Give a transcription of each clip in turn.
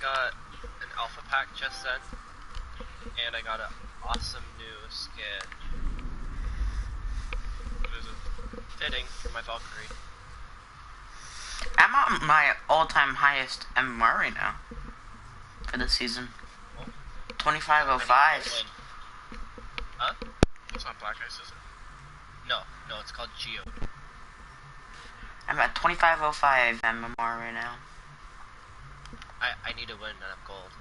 got an alpha pack just then, and I got an awesome new skin. What is it? Fitting for my Valkyrie. I'm on my all-time highest MMR right now for this season. Oh. 2505. Huh? It's not Black Ice, is it? No, it's called Geo. I'm at 2505 MMR right now. I need to win and I'm gold.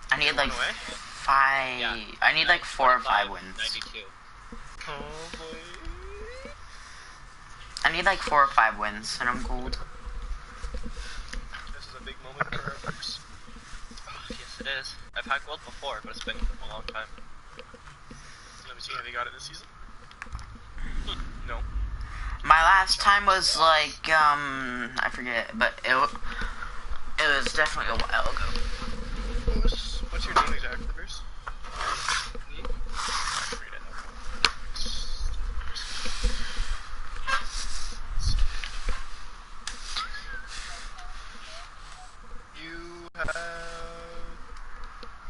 I need like away? 5. Yeah. I need like 4 or 5 wins. 92. Oh boy. I need like 4 or 5 wins and I'm gold. This is a big moment for our Brooks. Oh, yes, it is. I've had gold before, but it's been a long time. Let me see, have you got it this season? No. My last time was like I forget, but it was definitely a while ago. What's your name exactly, Bruce? Me? Read it.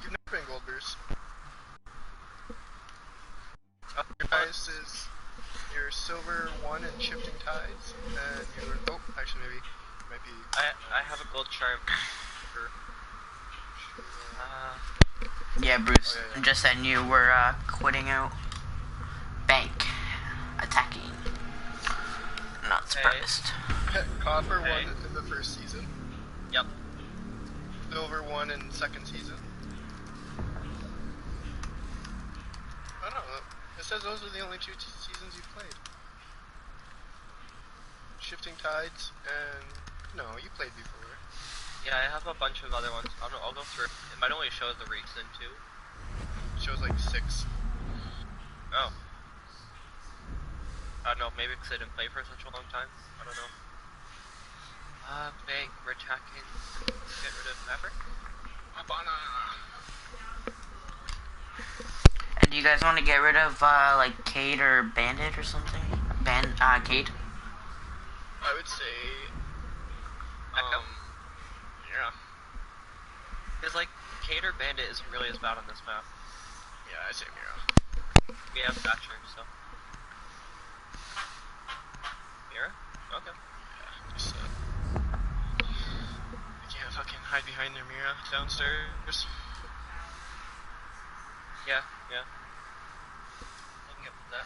You've never been gold, Bruce. Your highest is your silver 1 in Shifting Tides, and you were, oh, actually maybe, it might be, I have a gold charm. Yeah, Bruce. Oh, yeah. Just then you were quitting out. Bank. Attacking. Not surprised. Copper Okay. 1 in the first season, Yep. silver 1 in second season. I don't know, it says those are the only 2 seasons you've played. Shifting Tides, and, no, you played before. Yeah, I have a bunch of other ones. I'll go through. It might only show the recent too. It shows like 6. Oh. I don't know, maybe because I didn't play for such a long time. I don't know. Bank, we're attacking. Get rid of Maverick. Habana! And do you guys want to get rid of like Cade or Bandit or something? Cade? I would say, Echo. yeah. Because, like, Cade or Bandit isn't really as bad on this map. Yeah, I say Mira. We have Thatcher, so. Mira? Okay. Yeah, just, you can't fucking hide behind their Mira downstairs. Yeah. I can get with that.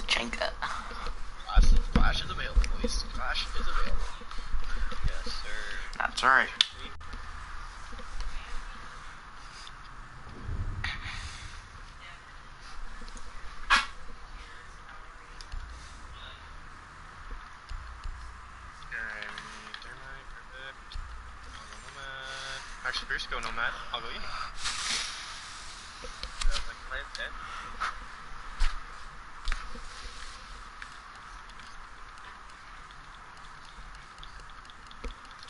Chenka. Clash is available, boys. Clash is available. Yes, sir. That's right. Thermite, perfect. I'll go Nomad. Actually, Bruce, go Nomad. I'll go you. That was like plan 10.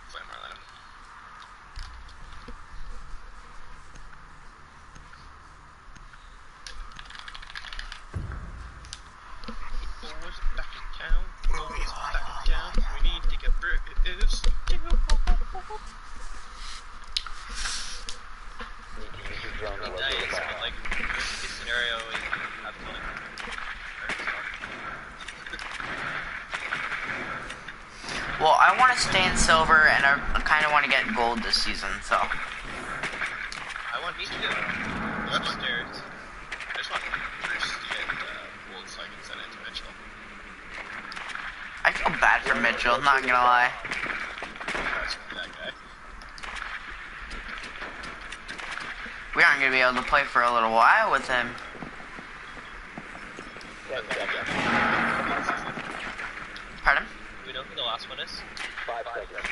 Flame Marlena. Boys back in town. Boys back in town. We need to get Bruce. It'd be nice, but like, worst case scenario, we have to like. Well, I want to stay in silver, and I kind of want to get gold this season, so. I want me to go upstairs. I just want Bruce to get gold so I can send it to Mitchell. I feel bad for Mitchell, not gonna lie. That's that guy. We aren't gonna be able to play for a little while with him. Pardon? Do we know who the last one is? 5 seconds.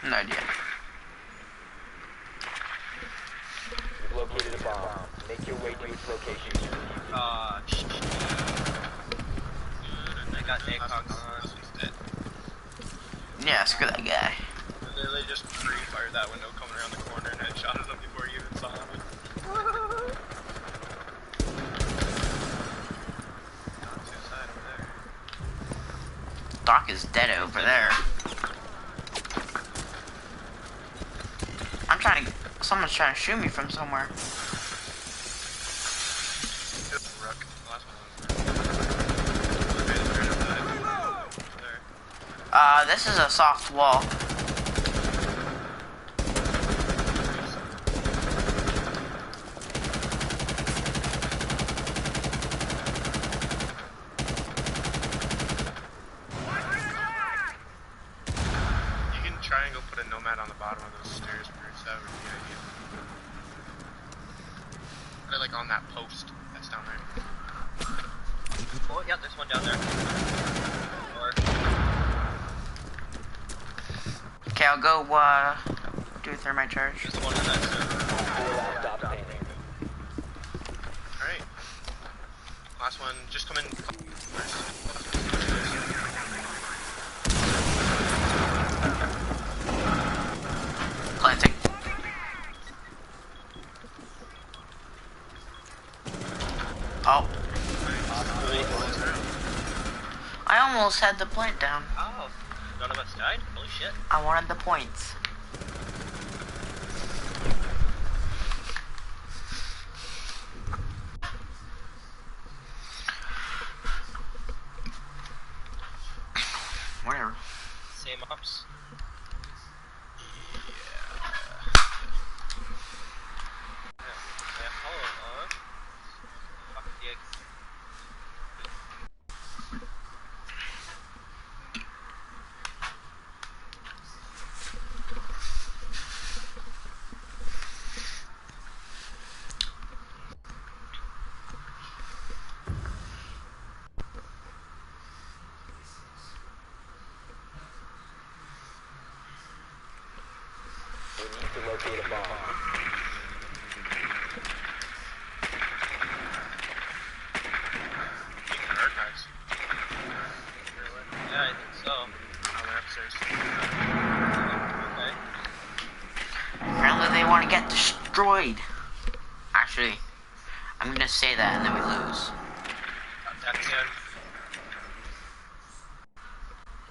No idea. You've located a bomb. Make your way to its location. I got Nacog on. Yeah, screw that guy. And then they just pre-fired that window coming around the corner and headshotted him before you even saw him. rock is dead over there. Someone's trying to shoot me from somewhere. Rook. Last one. There. This is a soft wall. You can try and go put a nomad on the bottom of those stairs, Bruce. That would be ideal. Put it like on that post that's down there. Oh, yeah, there's one down there. Or, Okay, I'll go, do a thermite charge. there's one in that server. Stop standing. Alright. Last one. Just come in first. Planting. Oh, I almost had the plant down. Oh, none of us died? Holy shit. I wanted the points. Whatever. Same ops. Yeah, hold on. Fuck the egg. We need to locate a bomb. You can archives. Yeah, I think so. Oh, they're upstairs. Okay. Apparently they want to get destroyed. Actually, I'm gonna say that and then we lose. That's it.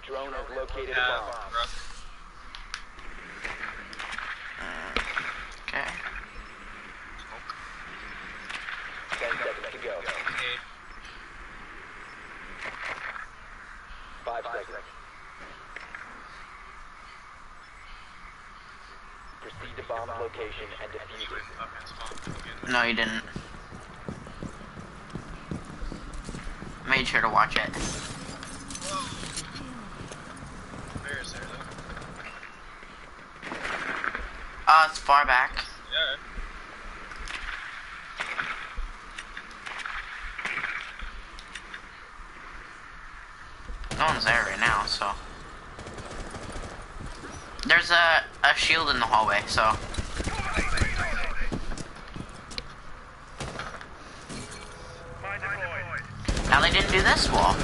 Drone has located a Yeah, bomb. Rook. Okay. Smoke. 10 seconds to go. Okay. 5 seconds. Proceed to bomb location and defuse it. Up and spawn. Again. No, you didn't. Made sure to watch it. Where is there though? It's far back. Yeah. No one's there right now, so. There's a shield in the hallway, so. Now they didn't do this wall.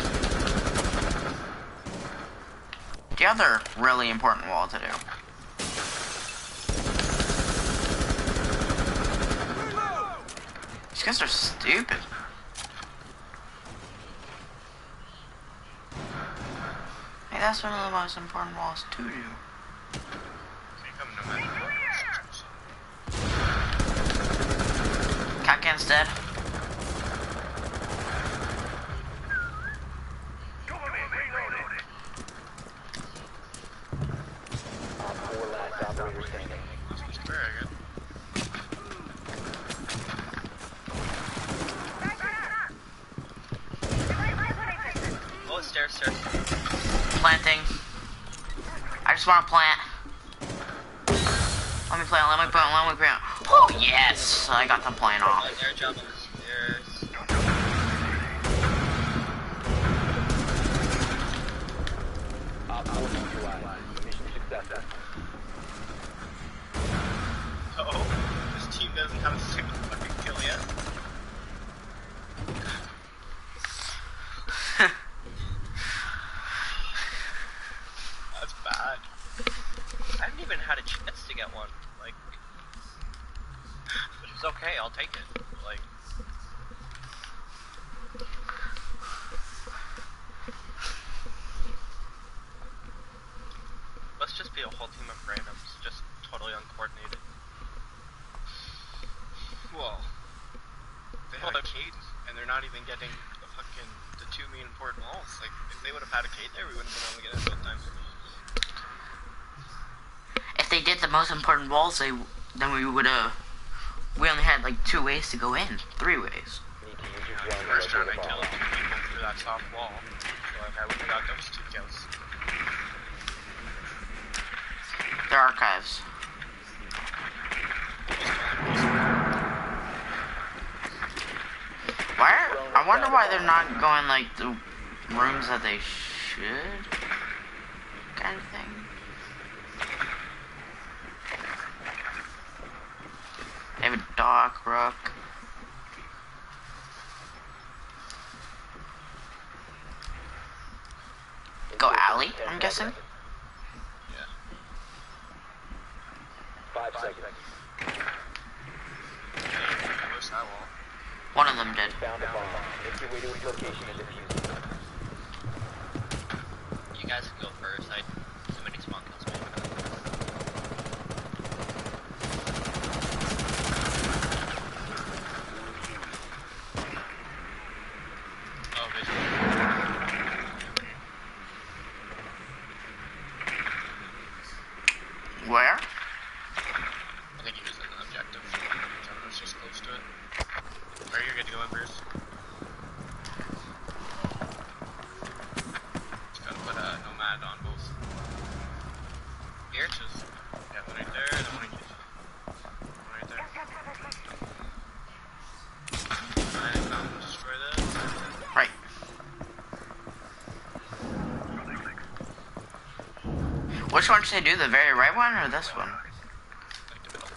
The other really important wall to do. These guys are stupid. Hey, that's one of the most important walls to do. Can't come no matter what. Catcan's dead. Op 4 last operator standing. Last one's clear again. Oh, stairs, stairs. Planting. I just want to plant. Let me plant, let me plant, let me plant. Oh, yes! I got the plant off. Air job on the stairs. Op 4 neutralized. Mission successful. Uh-oh. This team doesn't have a single fucking kill yet. That's bad. I haven't even had a chance to get one. Like, but it's okay. I'll take it. Like, gate, and they're not even getting the two main important walls. Like, if they would have had a gate there, we wouldn't have been able to get in both times. If they did the most important walls, then we would have. We only had like 2 ways to go in, 3 ways. Need to use your drone to First round, locate I a killed bomb. 2 people through that soft wall, so like, I would have got those 2 kills. The archives. I wonder why they're not going like the rooms that they should, kind of thing. They have a dock, rook. Go alley, I'm guessing. Yeah. 5 seconds. Where's that wall? One of them did. Found a bomb. Make your way to its location and defuse it. You guys can go first. I too many spawn kills. Oh, vision. Where? I think he was in the objective. I was just close to it. Are you good to go in, Bruce? Just gotta put a nomad on both. Here, just yeah, one right there, and then one right there. And destroy this. Right. Which one should I do? The very right one or this one? Like the middle.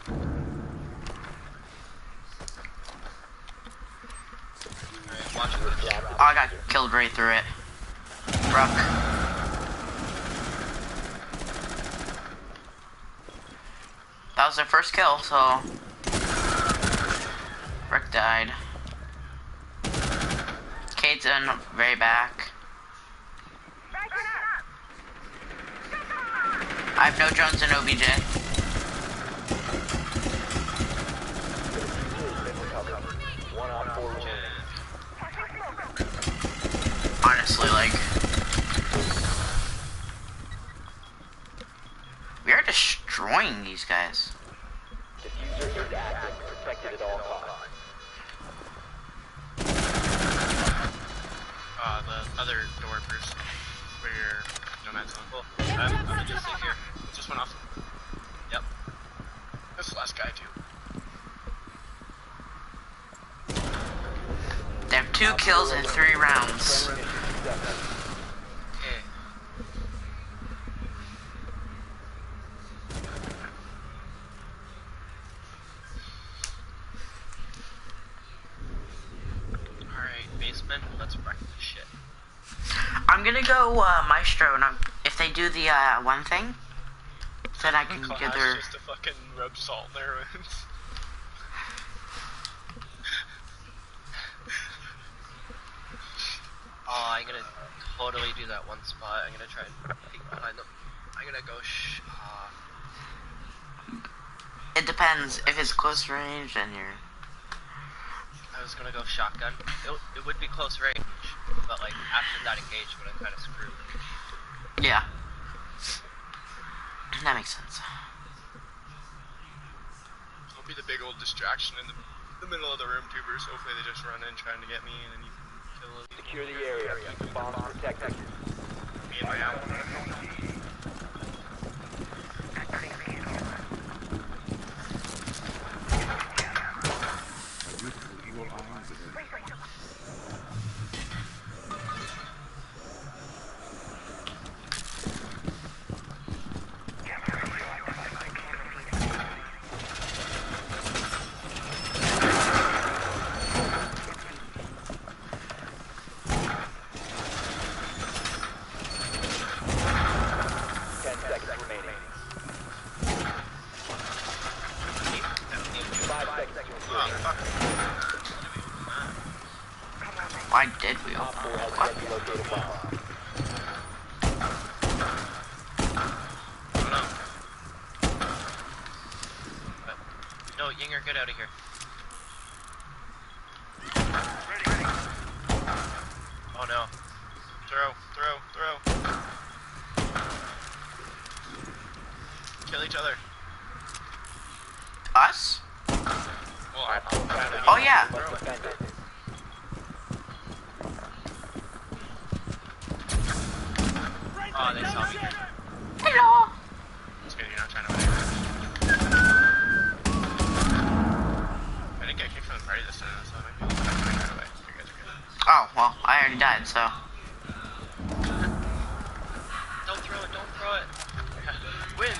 Alright, watch it. Oh, I got killed right through it. Rook. That was their first kill, so Rick died. Kate's in very back. I have no drones in OBJ. One on 4 remaining. Honestly, like, we are destroying these guys. Diffuser is active. Protected at all costs. The other door, Bruce, where your nomad's on. Cool. I'm gonna just sit here. It just went off. Yep. That's the last guy, too. They have 2 kills in 3 rounds. Okay. Alright, basement, let's wreck this shit. I'm gonna go Maestro, and if they do the one thing, then I can Clash get their. just to fucking rub salt in their wounds. Oh, I'm gonna totally do that one spot. I'm gonna try and peek behind them. I'm gonna go It depends. If it's close range, then you're. I was gonna go shotgun. It would be close range, but like after that engagement, I'm kind of screwed. Yeah. That makes sense. I'll be the big old distraction in the middle of the room, too, Bruce. Hopefully they just run in trying to get me, and then you can kill them. Secure the area. Keep the bombs protected. Me and my ammo. Why did we open? What? No, Yinger, get out of here. Oh no. Throw. Kill each other. Us? Well, Oh yeah. Must defend it. Oh, they saw me. Hello. It's good you're not trying to win. I didn't get kicked from the party this time, so I might be able to find right away. You guys are good. Oh well, I already died, so. Don't throw it. Win!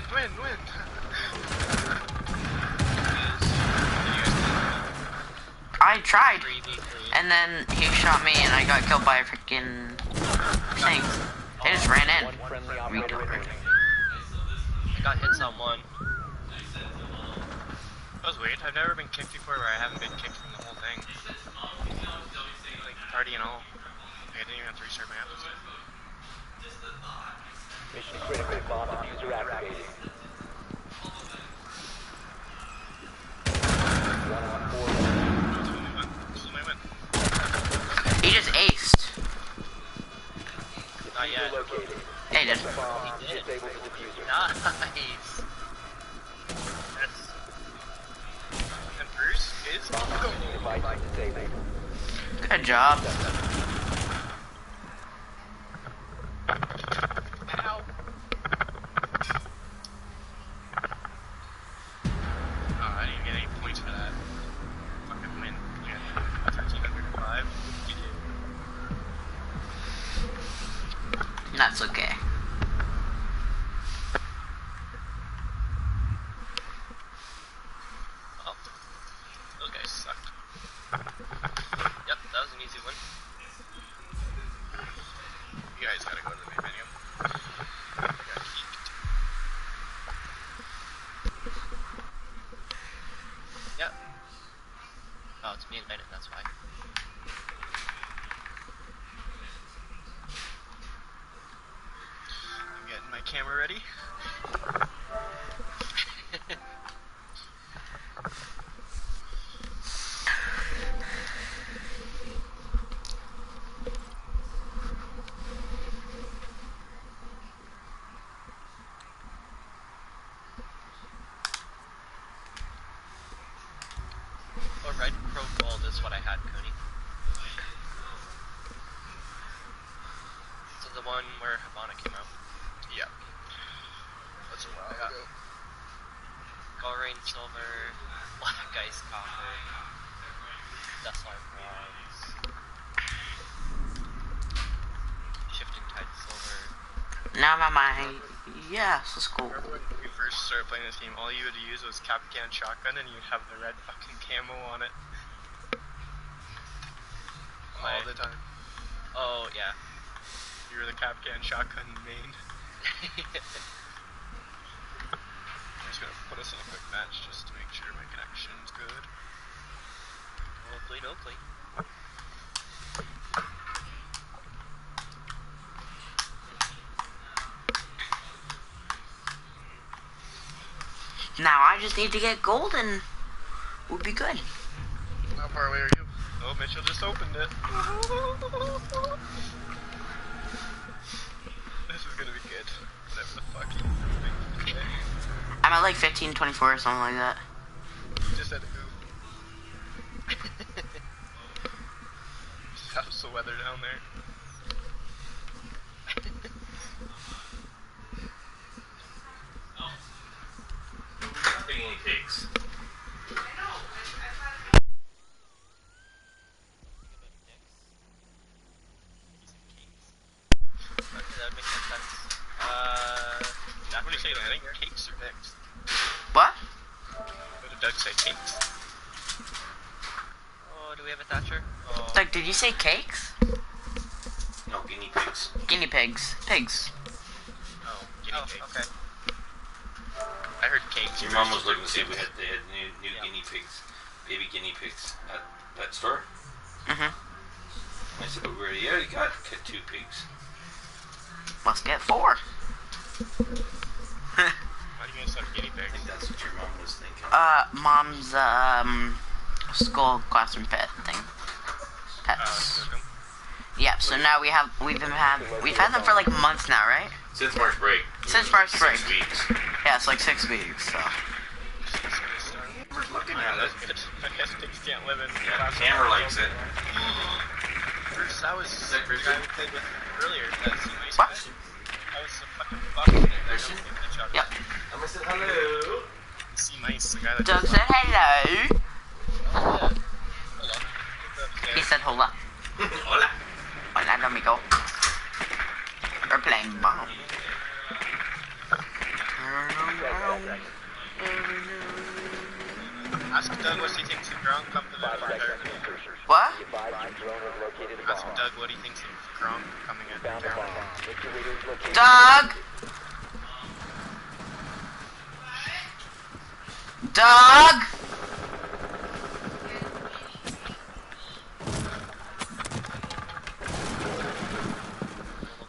I tried, 3v3. and then he shot me, and I got killed by a freaking thing. They just ran in. One friendly operator remaining. I got hits on one. That was weird. I've never been kicked before where I haven't been kicked from the whole thing. Like, party and all. Like, I didn't even have to restart my episode. Mission critical. Bomb diffuser activated. 1-on-4. This is my win. He just aced. Not yet. Located. Yeah, he did. Bomb He did. disable the diffuser. Nice. Yes. And Bruce is Device disabled. Good job. Ow. Oh, I didn't even get any points for that. Fucking win. Yeah, 1305. That's okay. Oh, those guys sucked. Yep, that was an easy one. You guys gotta go to the main menu. I got geeked. Yep. Oh, it's me and Lennon, that's why. I'm getting my camera ready. Or red, pro, gold is what I had, Cody. So the one where Habana came out. Yeah. That's a while Yeah. ago. Gold silver, black ice copper, Dustline bronze, shifting tide silver. Now my mind. Yes, let's go. Remember when we first started playing this game, all you would use was Capcan shotgun and you'd have the red fucking camo on it. All the time. Oh, yeah. You were the Capcan shotgun main. I'm just gonna put us in a quick match just to make sure my connection's good. Hopefully. Now I just need to get gold and we'll be good. How far away are you? Oh, Mitchell just opened it. This is gonna be good. Whatever the fuck you think. Okay. I'm at like 15, 24 or something like that. You just said ooh. How's the weather down there? Guinea pigs. Okay, that would make more sense. What do you say, Lanning? Cakes or eggs? What? What did Doug say? Cakes? Oh, do we have a Thatcher? Oh, Like, did you say cakes? No, guinea pigs. Guinea pigs. Pigs. Oh, guinea oh pigs. okay. I heard cakes. Your mom was looking to see if they had new Yeah. guinea pigs, baby guinea pigs at pet store. Mm-hmm. I said, oh, where? Yeah, you got 2 pigs. Let's get 4. Why do you guys have guinea I think pigs? that's what your mom was thinking. Mom's, school classroom pet thing. Oh, Pets. cook 'em. Yep. So now we've had them for like months now, right? Since March break. Since March break. 6 weeks. Yeah, it's like 6 weeks. So. We're looking at it. I guess things can't live in. Yeah, Hammer likes it. Bruce, that was the guy we played with earlier. That C-Mice What? guy. That was the fucking fucking Christian? Yep. I'm gonna say hello. C-Mice, the guy that Doug said hello. Hello. He said hola. Hola. Hola, amigo. We're playing bomb. Ask Doug what he thinks of Gronk come to the retirement. What? Ask Doug what he thinks of Gronk coming in retirement. Doug! Doug!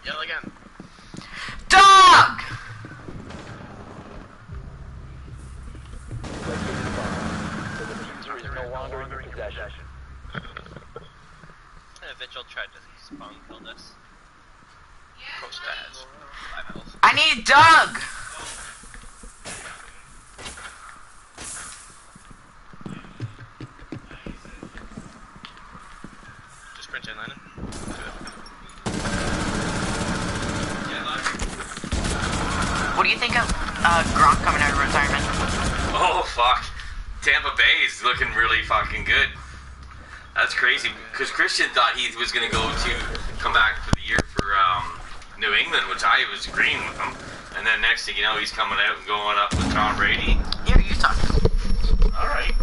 Yell again. Doug! Vigil tried to spawn kill this. Coach Dads. 5 health. I need Doug! Just sprint in, Lennon. What do you think of Gronk coming out of retirement? Oh, fuck. Tampa Bay is looking really fucking good. That's crazy. Because Christian thought he was going to come back for the year for New England, which I was agreeing with him. And then next thing you know, he's coming out and going up with Tom Brady. Here, you talk. Alright.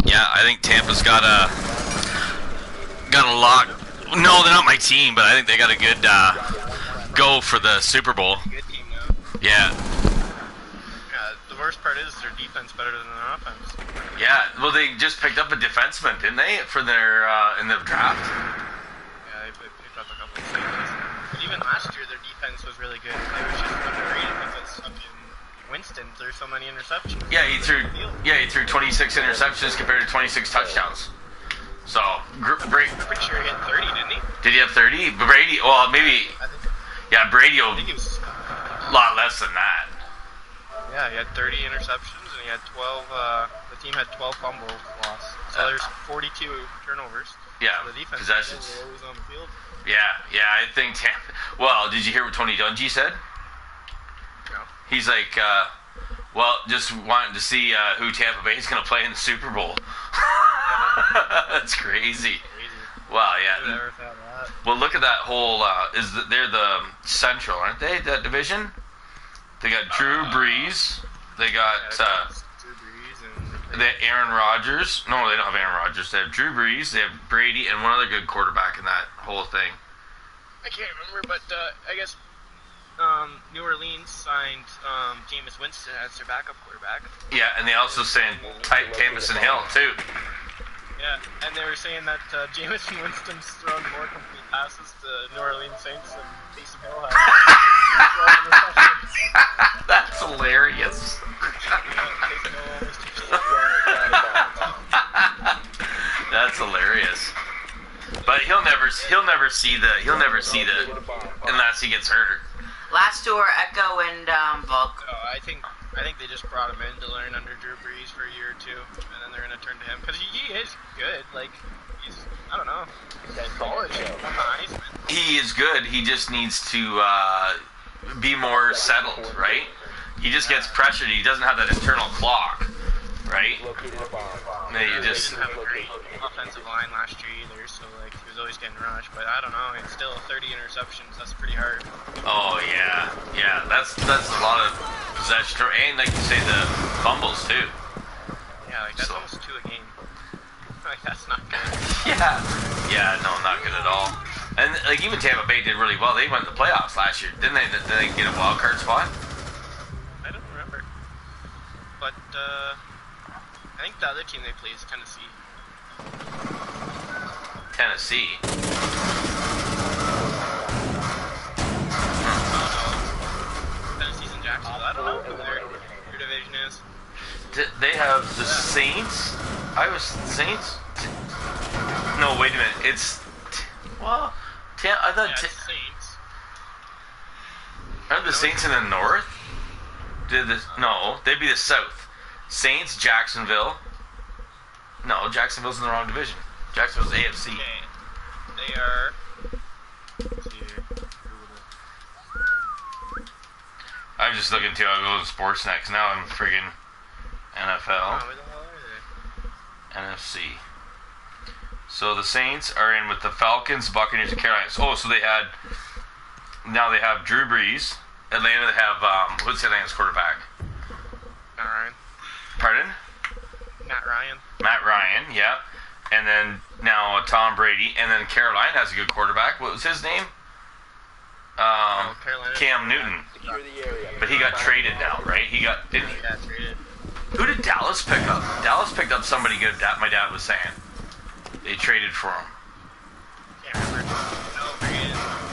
Yeah, I think Tampa's got a lot. No, they're not my team, but I think they got a good go for the Super Bowl. Good team, though. Yeah. Yeah, the worst part is their defense better than their offense. Yeah, well, they just picked up a defenseman, didn't they, for their in the draft? Yeah, they picked up a couple of things. But even last year, their defense was really good. They was just underrated because fucking Winston threw so many interceptions. Yeah, he threw 26 interceptions compared to 26 touchdowns. So, I'm pretty sure he had 30, didn't he? did he have 30? Brady, well, maybe, I think, yeah, Brady I will think he was. a lot less than that. Yeah, he had 30 interceptions and he had 12. The team had 12 fumbles lost. So there's 42 turnovers. Yeah, The defense possessions. was always on the field. Yeah, I think well, did you hear what Tony Dungy said? No. He's like, well, just wanting to see who Tampa Bay is going to play in the Super Bowl. That's crazy. Wow, Who yeah. ever thought that? Well, look at that whole. They're the Central, aren't they? That division. They got Drew Brees. They got Drew Brees and they Aaron Rodgers. No, they don't have Aaron Rodgers. They have Drew Brees. They have Brady and one other good quarterback in that whole thing. I can't remember, but I guess New Orleans signed Jameis Winston as their backup quarterback. Yeah, and they also signed Jamison Hill too. Yeah, and they were saying that Jameis Winston's thrown more complete passes to New Orleans Saints than Taysom Hill has. That's hilarious. That's hilarious. But he'll never see the unless he gets hurt. Last two are Echo and Volk. I think they just brought him in to learn under Drew Brees for a year or two, and then they're gonna turn to him because he is good. Like he's, I don't know, he's solid. He is good. He just needs to be more settled, right? He just gets pressured. He doesn't have that internal clock, right? You just. He didn't have a great offensive line last year either, so like he was always getting rushed. But I don't know. It's still 30 interceptions. That's pretty hard. Oh yeah. That's a lot of possession, and like you say, the fumbles too. Yeah, like that's almost 2 a game. Like that's not good. Yeah, no, not good at all. And like even Tampa Bay did really well. They went to the playoffs last year, didn't they? Did they get a wild card spot? I don't remember. But I think the other team they play is Tennessee. Tennessee. Tennessee's in Jacksonville. I don't know who their division is. They have the Saints, I was Saints. No, wait a minute. It's well, I thought. Yeah, Saints. Aren't the Saints in the north? No, they'd be the south. Saints, Jacksonville. No, Jacksonville's in the wrong division. Jacksonville's AFC. Okay. They are. Let's see here. I'm just looking too. I'll go to sports next. Now I'm friggin' NFL, Where the hell are they? NFC. So the Saints are in with the Falcons, Buccaneers, and Carolina. Oh, so now they have Drew Brees. Atlanta, they have who's Atlanta's quarterback? Matt Ryan. Pardon? Matt Ryan. Matt Ryan, yeah. And then now Tom Brady, and then Carolina has a good quarterback. What was his name? Carolina. Cam Newton. Secure the area. But he got traded now, right? Didn't he? Yeah, traded. Who did Dallas pick up? Dallas picked up somebody good. That my dad was saying. They traded for him. Can't remember. No,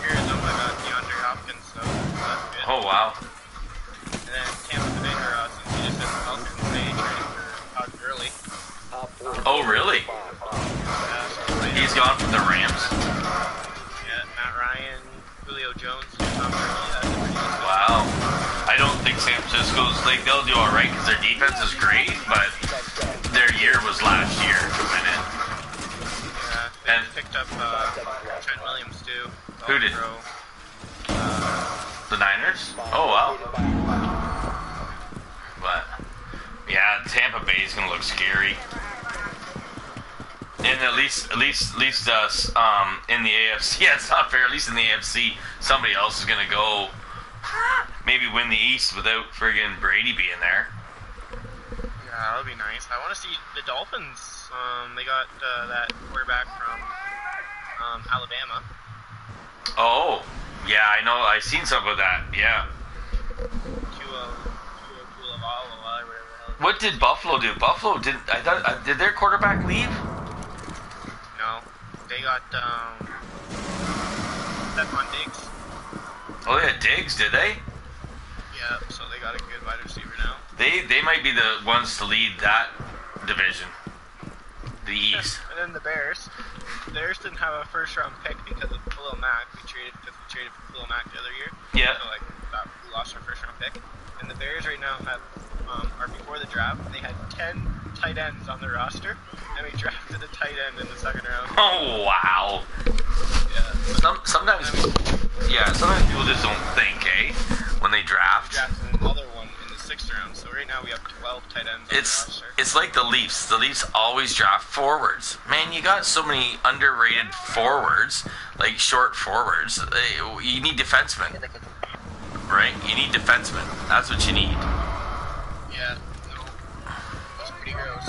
Arizona got DeAndre Hopkins, so that's good. Oh wow. And then Tampa Bay, since he just missed the Falcons, they traded for Todd Gurley. Op 4. Oh really? He's gone from the Rams. Yeah, Matt Ryan, Julio Jones, Tom Brady. That's a pretty good squad. Wow. I don't think San Francisco's they'll do all right because their defense is great, but their year was last year. Yeah, they And- picked up Trent Williams too. Who did? The Niners? Oh wow. But yeah, Tampa Bay is gonna look scary. And at least in the AFC, yeah, it's not fair. At least in the AFC, somebody else is gonna go, maybe win the East without friggin' Brady being there. Yeah, that would be nice. I want to see the Dolphins. They got that quarterback from Alabama. Oh, yeah, I know. I seen something about that. Yeah. Tua Tagovailoa, whatever the hell. What did Buffalo do? Buffalo did their quarterback leave? No, they got Stephon Diggs. Oh, they had Diggs, did they? Yeah, so they got a good wide receiver now. They might be the ones to lead that division, the East. And then the Bears. The Bears didn't have a first round pick because of Khalil Mack. We traded for Khalil Mack the other year. Yeah. So we lost our first round pick. And the Bears right now have, or before the draft, they had 10 tight ends on their roster, and we drafted a tight end in the second round. Oh wow. Yeah. Sometimes people just don't think, when they draft. Drafted another one in the sixth round. So right now we have 12 tight ends on the roster. It's like the Leafs. The Leafs always draft forwards. Man, you got so many underrated forwards, like short forwards. You need defensemen, right? You need defensemen. That's what you need. Yeah. No. That's pretty gross.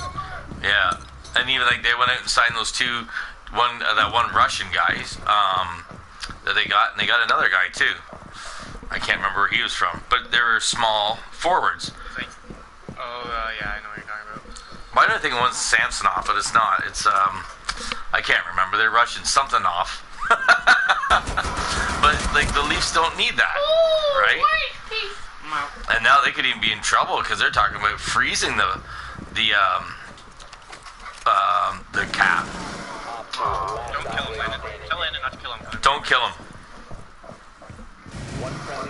Yeah, and even like they went out and signed those that one Russian guys that they got, and they got another guy too. I can't remember where he was from, but they were small forwards. Yeah, I know what you're talking about. Why do I think one's Samsonov, but it's not. It's I can't remember. They're Russian something off. But like the Leafs don't need that, right? And now they could even be in trouble because they're talking about freezing the cap. Don't kill him, Landon. Tell Landon not to kill him. Don't kill him.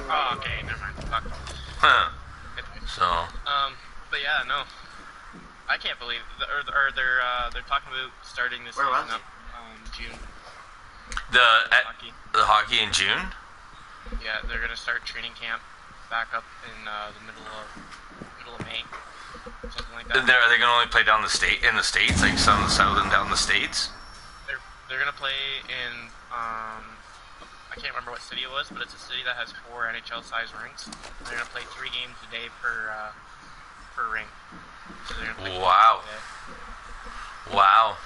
Oh, okay, never mind. Fuck. Huh. So. But yeah, no. I can't believe, they're talking about starting this Where was season it? up June. The hockey in June. Yeah, they're gonna start training camp back up in the middle of May, something like that. Are they going to only play in the states, like some south and down the states? They're gonna play in I can't remember what city it was, but it's a city that has 4 NHL-sized rinks. They're gonna play 3 games a day per rink. So they're gonna play Wow. 3 games a day. Wow.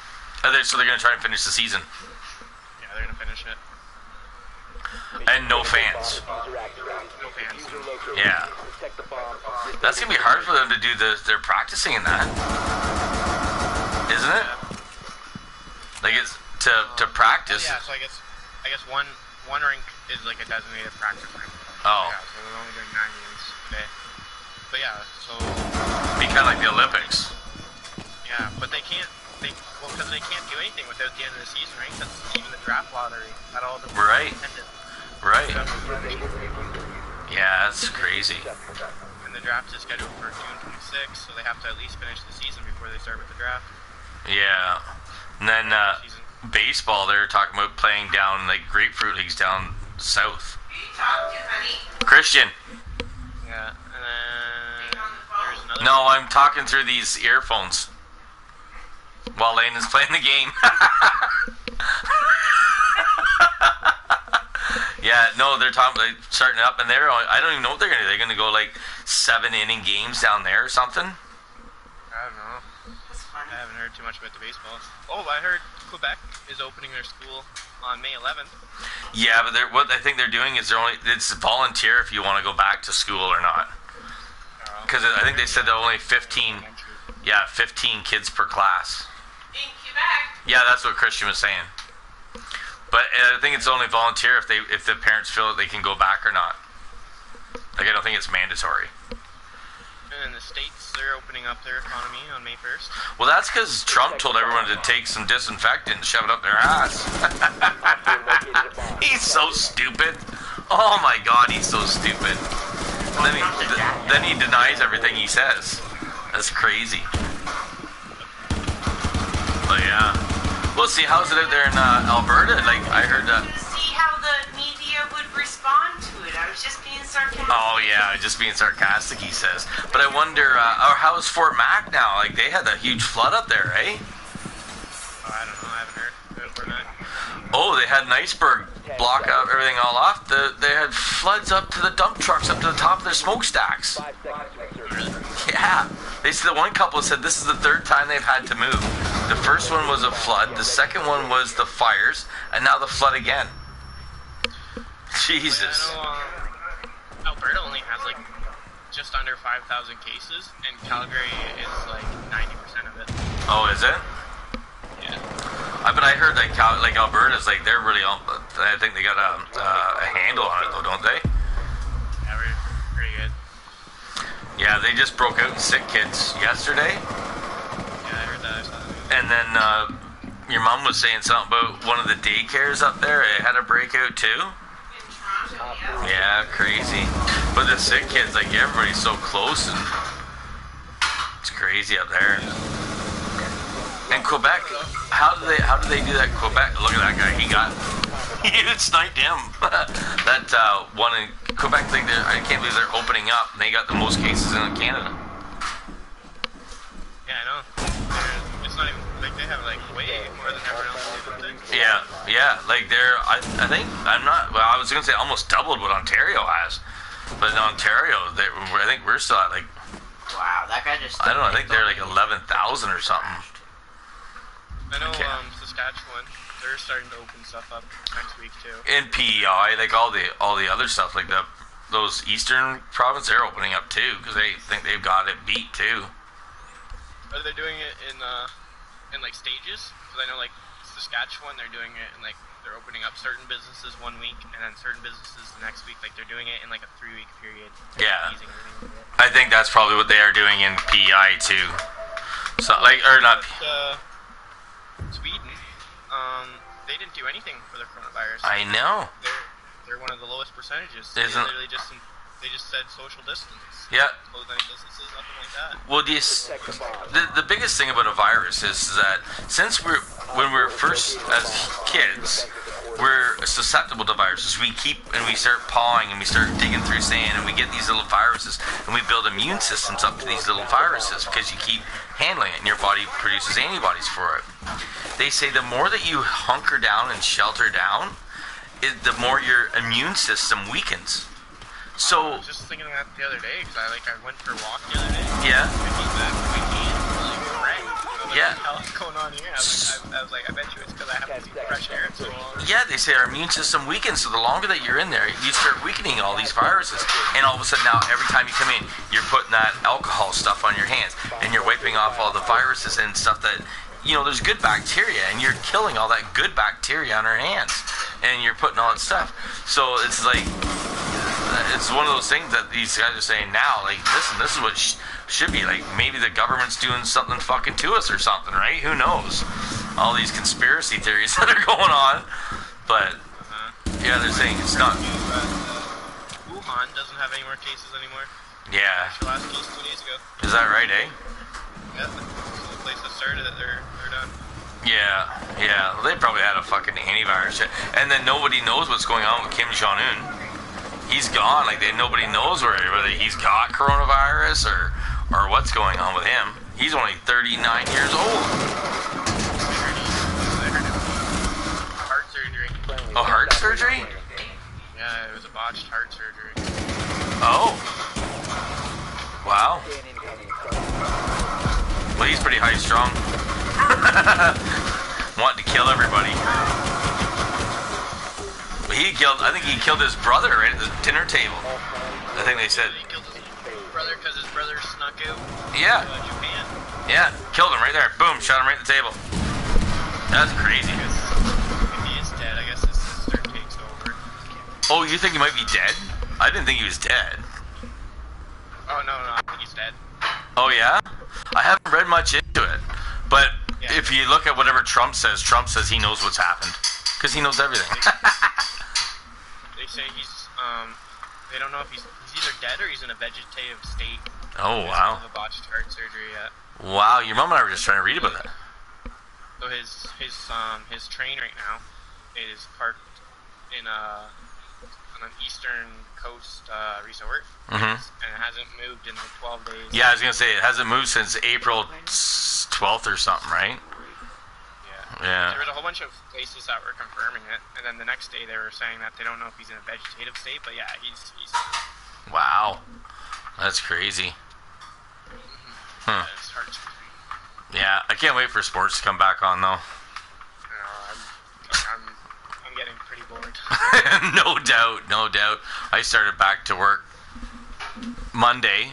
So they're going to try and finish the season. Yeah, they're gonna finish it. And no fans. No fans. Yeah. That's going to be hard for them to do their practicing in that. Isn't it? Like it's to practice. Yeah, so I guess one rink is like a designated practice rink. Oh. Yeah, so they're only doing 9 games a day. But yeah, so Be kind of like the Olympics. yeah, but they can't. Because they can't do anything without the end of the season, right? That's even the draft lottery. Not all the Right. ended. Right. Yeah, that's crazy. And the draft is scheduled for June 26th, so they have to at least finish the season before they start with the draft. Yeah. And then Season. baseball, they're talking about playing down like grapefruit leagues down south. Christian. Yeah, and then there's another. No, I'm talking through these earphones while Lane is playing the game. Yeah, no, they're talking like starting up, and I don't even know what they're gonna do. They're gonna go like 7-inning games down there or something. I don't know. I haven't heard too much about the baseball. Oh, I heard Quebec is opening their school on May 11th. Yeah, but what I think they're doing is it's volunteer if you want to go back to school or not. Because I think they said they're only 15 kids per class. In Quebec. Yeah, that's what Christian was saying. But I think it's only volunteer if the parents feel that they can go back or not. Like, I don't think it's mandatory. And in the States, they're opening up their economy on May 1st. Well, that's because Trump told everyone to take some disinfectant and shove it up their ass. He's so stupid. Oh my God, he's so stupid. And then he denies everything he says. That's crazy. But yeah. We'll see. How's it out there in Alberta? Like, I heard that. See how the media would respond to it. I was just being sarcastic. Oh yeah, just being sarcastic, he says. But I wonder, how's Fort Mac now? Like, they had a huge flood up there, eh? Oh, I don't know. I haven't heard about Fort Mac. Oh, they had an iceberg block out everything all off. They had floods up to the dump trucks, up to the top of their smokestacks. 5 seconds to insertion. Yeah. They said one couple said this is the third time they've had to move. The first one was a flood, the second one was the fires, and now the flood again. Jesus. I know Alberta only has like just under 5,000 cases, and Calgary is like 90% of it. Oh, is it? Yeah. But I heard like Alberta's like they're really on. I think they got a handle on it though, don't they? Yeah, we're pretty good. Yeah, they just broke out sick kids yesterday, Yeah, I heard that. I saw that. and then your mom was saying something about one of the daycares up there. It had a breakout too. Yeah, crazy. But the sick kids, like everybody's so close, and it's crazy up there. And Quebec, how do they do that? Quebec, look at that guy. He sniped him. That one in Quebec, I can't believe they're opening up. And they got the most cases in Canada. Yeah, I know. It's not even like they have like way more than everyone else. Yeah. Like I think I was gonna say almost doubled what Ontario has, but in Ontario, I think we're still at like. Wow, that guy just. I don't know. I think they're like 11,000 or something. I know Okay. Saskatchewan, they're starting to open stuff up next week too. In PEI, like all the other stuff, like those eastern province, they're opening up too because they think they've got it beat too. Are they doing it in like stages? Because I know like Saskatchewan, they're doing it in like they're opening up certain businesses one week and then certain businesses the next week. Like they're doing it in like a 3-week period. Yeah. Easing everything up. I think that's probably what they are doing in PEI too. So like, or not. Sweden, they didn't do anything for the coronavirus. I know. They're one of the lowest percentages. Isn't- They literally they just said social distance. Yeah. Close any businesses, nothing like that. Well, the biggest thing about a virus is that since when we're first as kids, we're susceptible to viruses. We start pawing and we start digging through sand and we get these little viruses and we build immune systems up to these little viruses because you keep handling it and your body produces antibodies for it. They say the more that you hunker down and shelter down, the more your immune system weakens. I So was just thinking of that the other day because I went for a walk the other day. yeah. I came back to my team, like, right? Yeah. What the hell's going on here? I was like, I bet you it's because I haven't seen fresh air in so long. Yeah, they say our immune system weakens, so the longer that you're in there, you start weakening all these viruses. And all of a sudden now, every time you come in, you're putting that alcohol stuff on your hands, and you're wiping off all the viruses and stuff that, there's good bacteria, and you're killing all that good bacteria on our hands, and you're putting all that stuff. So it's like, it's one of those things that these guys are saying now, like, listen, this is what Should be like maybe the government's doing something fucking to us or something, right? Who knows? All these conspiracy theories that are going on, but yeah, they're saying it's not. Wuhan doesn't have any more cases anymore. Yeah, The last case 2 days ago. is that right, eh? Yeah, the place that started it, they're done. Yeah. They probably had a fucking antivirus shit, and then nobody knows what's going on with Kim Jong Un. He's gone. Like nobody knows whether he's got coronavirus or what's going on with him. He's only 39 years old. Heart surgery. Oh, heart surgery? Yeah, it was a botched heart surgery. Oh. Wow. Well, he's pretty high strung. Wanting to kill everybody. I think he killed his brother right at the dinner table. I think they said. He killed his brother because his brother snuck out Yeah. to Japan. Yeah. Killed him right there. Boom. Shot him right at the table. That's crazy. If he is dead, I guess his sister takes over. Oh, you think he might be dead? I didn't think he was dead. Oh, no, I think he's dead. Oh, yeah? I haven't read much into it. But Yeah. if you look at whatever Trump says he knows what's happened. Because he knows everything. They say he's, they don't know if he's either dead or he's in a vegetative state. Oh, wow. Of a botched heart surgery yet. Wow, your mom and I were just trying to read about that. So his train right now is parked in on an eastern coast resort, Mhm. and it hasn't moved in like 12 days. Yeah, I was going to say, it hasn't moved since April 12th or something, right? Yeah. Yeah. There was a whole bunch of places that were confirming it, and then the next day they were saying that they don't know if he's in a vegetative state, but yeah, he's Wow. That's crazy. Huh. his heart surgery. Yeah, I can't wait for sports to come back on, though. I'm getting pretty bored. No doubt. I started back to work Monday,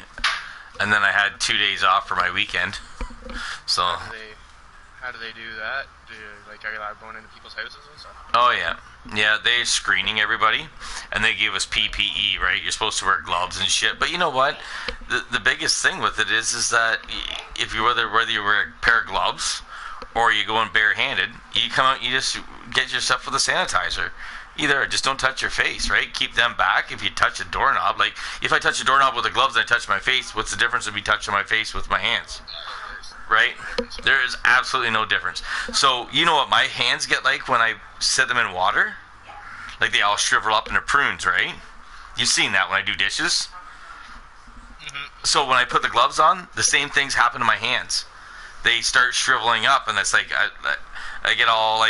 and then I had 2 days off for my weekend. So, How do they do that? Are you allowed going into people's houses and stuff? oh yeah, they're screening everybody, and they gave us PPE, right? You're supposed to wear gloves and shit. But you know what? The biggest thing with it is that if you whether you wear a pair of gloves or you go in barehanded, you come out, you just get yourself with a sanitizer. Either just don't touch your face, right? Keep them back. If you touch a doorknob, like if I touch a doorknob with the gloves and I touch my face, what's the difference of me touching my face with my hands? Right? There is absolutely no difference. So, you know what my hands get like when I set them in water? Like they all shrivel up into prunes, right? You've seen that when I do dishes. So when I put the gloves on, the same things happen to my hands. They start shriveling up, and it's like I get all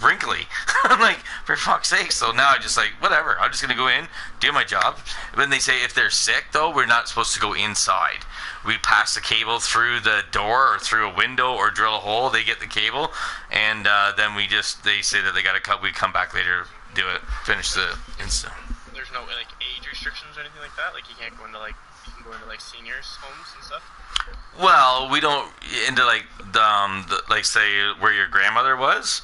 wrinkly. I'm like, for fuck's sake. So now I just like, whatever. I'm just gonna go in, do my job. When they say if they're sick, though, we're not supposed to go inside. We pass the cable through the door or through a window or drill a hole. They get the cable, and then they say that they got to cut. We come back later, do it, finish the install. There's no age restrictions or anything like that. Like you can't go into you can go into seniors' homes and stuff. Well, we don't into like say where your grandmother was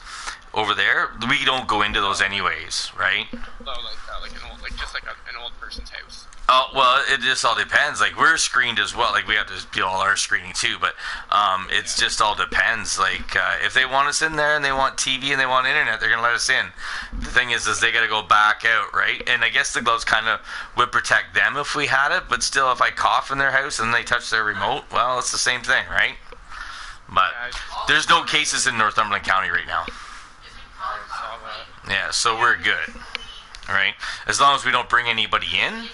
over there. We don't go into those anyways, right? No, like an old person's house. Oh, well, it just all depends. Like, we're screened as well. Like, we have to do all our screening, too. But it's just all depends. Like, if they want us in there and they want TV and they want internet, they're going to let us in. The thing is they got to go back out, right? And I guess the gloves kind of would protect them if we had it. But still, if I cough in their house and they touch their remote, well, it's the same thing, right? But there's no cases in Northumberland County right now. Yeah, so we're good, right? As long as we don't bring anybody in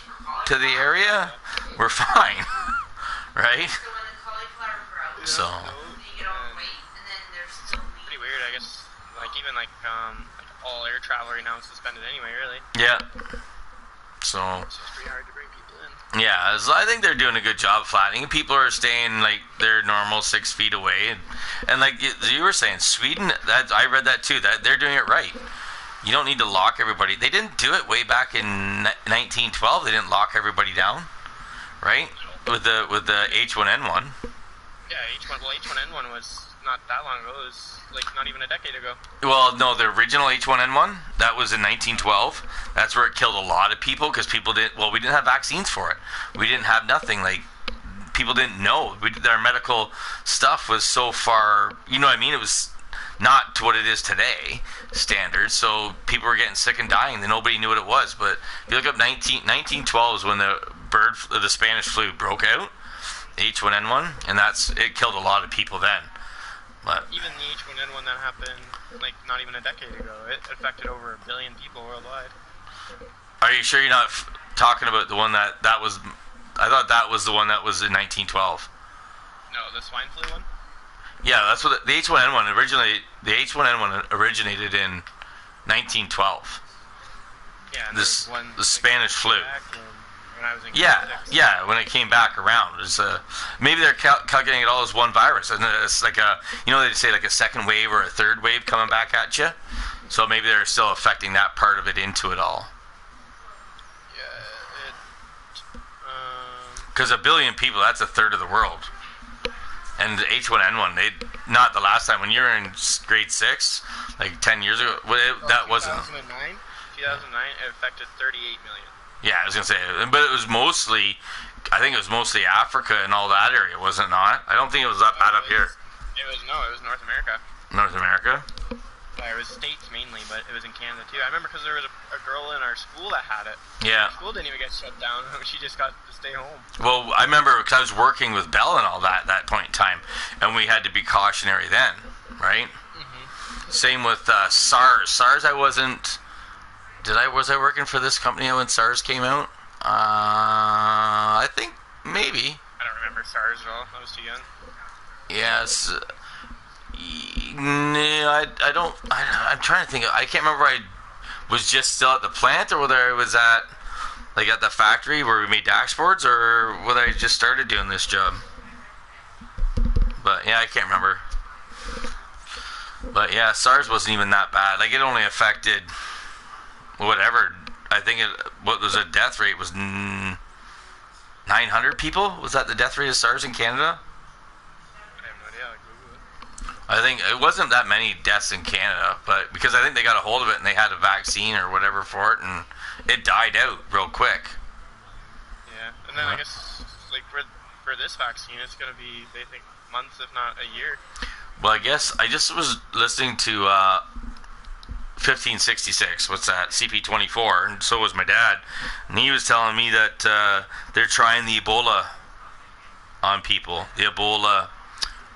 to the area, we're fine, right? So Pretty weird, I guess. Even all air travel right now is suspended anyway, really. yeah. So It's just pretty hard to bring people in. yeah, so I think they're doing a good job flattening. People are staying like their normal 6 feet away, and like you were saying, Sweden. That I read that too. That they're doing it right. You don't need to lock everybody. They didn't do it way back in 1912. They didn't lock everybody down, right? With the H1N1. Yeah, H1N1 was not that long ago. It was not even a decade ago. Well, no, the original H1N1 that was in 1912. That's where it killed a lot of people because we didn't have vaccines for it. We didn't have nothing. Like people didn't know. Their medical stuff was so far, you know what I mean? It was not to what it is today, standard. So people were getting sick and dying, and nobody knew what it was. But if you look up 1912 is when the Spanish flu broke out, H1N1, and it killed a lot of people then. But even the H1N1 that happened like not even a decade ago, it affected over 1 billion people worldwide. are you sure you're not talking about the one that was? I thought that was the one that was in 1912. No, the swine flu one. Yeah, that's what the H1N1 originally. The H1N1 originated in 1912. Yeah, and This there was one, the Spanish flu. back when I was in Yeah, grade 6. yeah. When it came back around, it was, maybe they're calculating it all as one virus, and it's like they say like a second wave or a third wave coming back at you. So maybe they're still affecting that part of it into it all. Yeah, Because 1 billion people, that's a third of the world. And the H1N1, not the last time when you were in grade 6, like 10 years ago. That wasn't. 2009, it affected 38 million. Yeah, I was gonna say, but it was mostly. I think it was mostly Africa and all that area, was it not? I don't think it was that bad up here. It was North America. North America. Yeah, it was states mainly, but it was in Canada too. I remember because there was a girl in our school that had it. Yeah. School didn't even get shut down. She just got to stay home. Well, I remember because I was working with Bell and all that at that point in time, and we had to be cautionary then, right? Mm-hmm. Same with SARS. SARS, I wasn't. Was I working for this company when SARS came out? I think maybe. I don't remember SARS at all. I was too young. Yes. No, I don't. I'm trying to think. I can't remember. I was just still at the plant, or whether I was at the factory where we made dashboards, or whether I just started doing this job. But yeah, I can't remember. But yeah, SARS wasn't even that bad. Like, it only affected whatever. I think what was a death rate was 900 people. Was that the death rate of SARS in Canada? I think it wasn't that many deaths in Canada, but because I think they got a hold of it and they had a vaccine or whatever for it, and it died out real quick. Yeah, and then I guess like for this vaccine, it's going to be, they think, months if not a year. Well, I guess I just was listening to 1566. What's that? CP24, and so was my dad, and he was telling me that they're trying the Ebola on people, the Ebola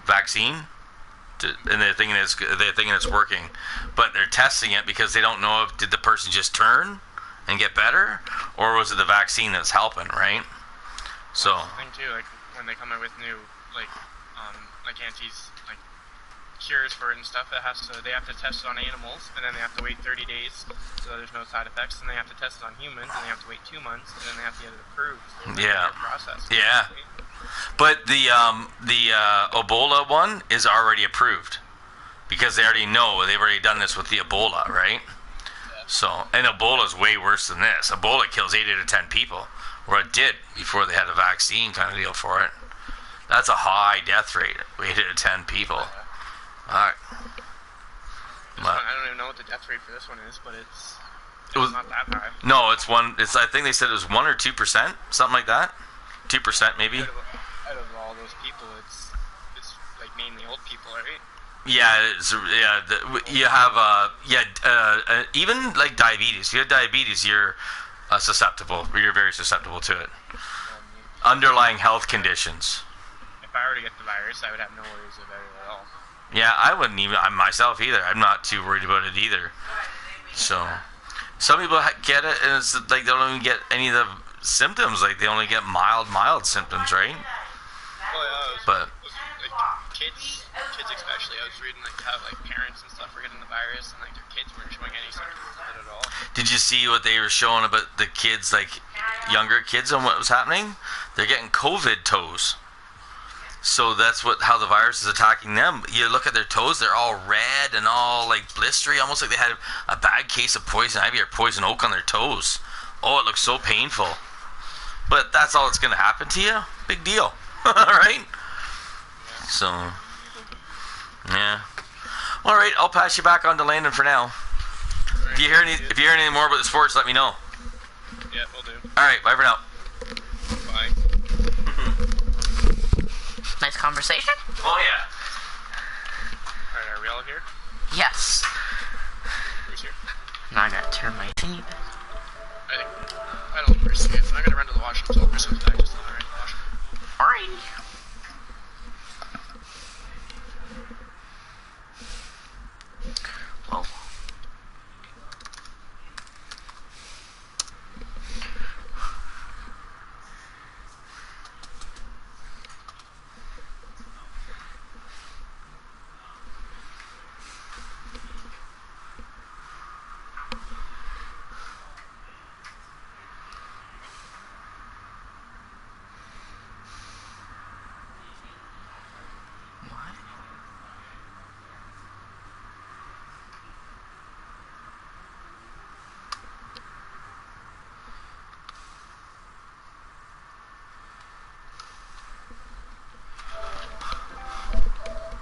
vaccine. And they're thinking it's working, but they're testing it because they don't know did the person just turn and get better, or was it the vaccine that's helping, right? So that's the thing too, like when they come out with new cures for it and stuff, they have to test it on animals, and then they have to wait 30 days so there's no side effects, and they have to test it on humans, and they have to wait 2 months, and then they have to get it approved. So yeah, process. Yeah. But the Ebola one is already approved because they already know they've already done this with the Ebola, right? Yeah. So, and Ebola is way worse than this. Ebola kills 8 out of 10 people, or it did before they had a vaccine kind of deal for it. That's a high death rate, 8 out of 10 people. All right. I don't even know what the death rate for this one is, but it's not that high. No, it's one. I think they said it was 1 or 2%, something like that. 2% maybe. Out of all those people, it's like mainly old people, right? Yeah, you have even like diabetes. If you have diabetes, you're susceptible. You're very susceptible to it. Underlying health conditions. If I were to get the virus, I would have no worries about it at all. Yeah, I wouldn't even myself either. I'm not too worried about it either. So, some people get it, and it's like they don't even get any of the symptoms. Like, they only get mild symptoms, right? Well, yeah, but like kids especially, I was reading like how like parents and stuff were getting the virus, and like their kids weren't showing any symptoms of it at all. Did you see what they were showing about the kids, like younger kids, and what was happening? They're getting COVID toes. So that's how the virus is attacking them. You look at their toes; they're all red and all like blistery, almost like they had a bad case of poison ivy or poison oak on their toes. Oh, it looks so painful. But that's all that's going to happen to you. Big deal, right? So, yeah. All right, I'll pass you back on to Landon for now. If you hear any more about the sports, let me know. Yeah, we'll do. All right, bye for now. Bye. conversation? Oh yeah. Alright, are we all here? Yes. Who's here? Now I gotta turn my thingy back. I don't know where Chris is. I'm gonna run to the washroom so Chris comes back just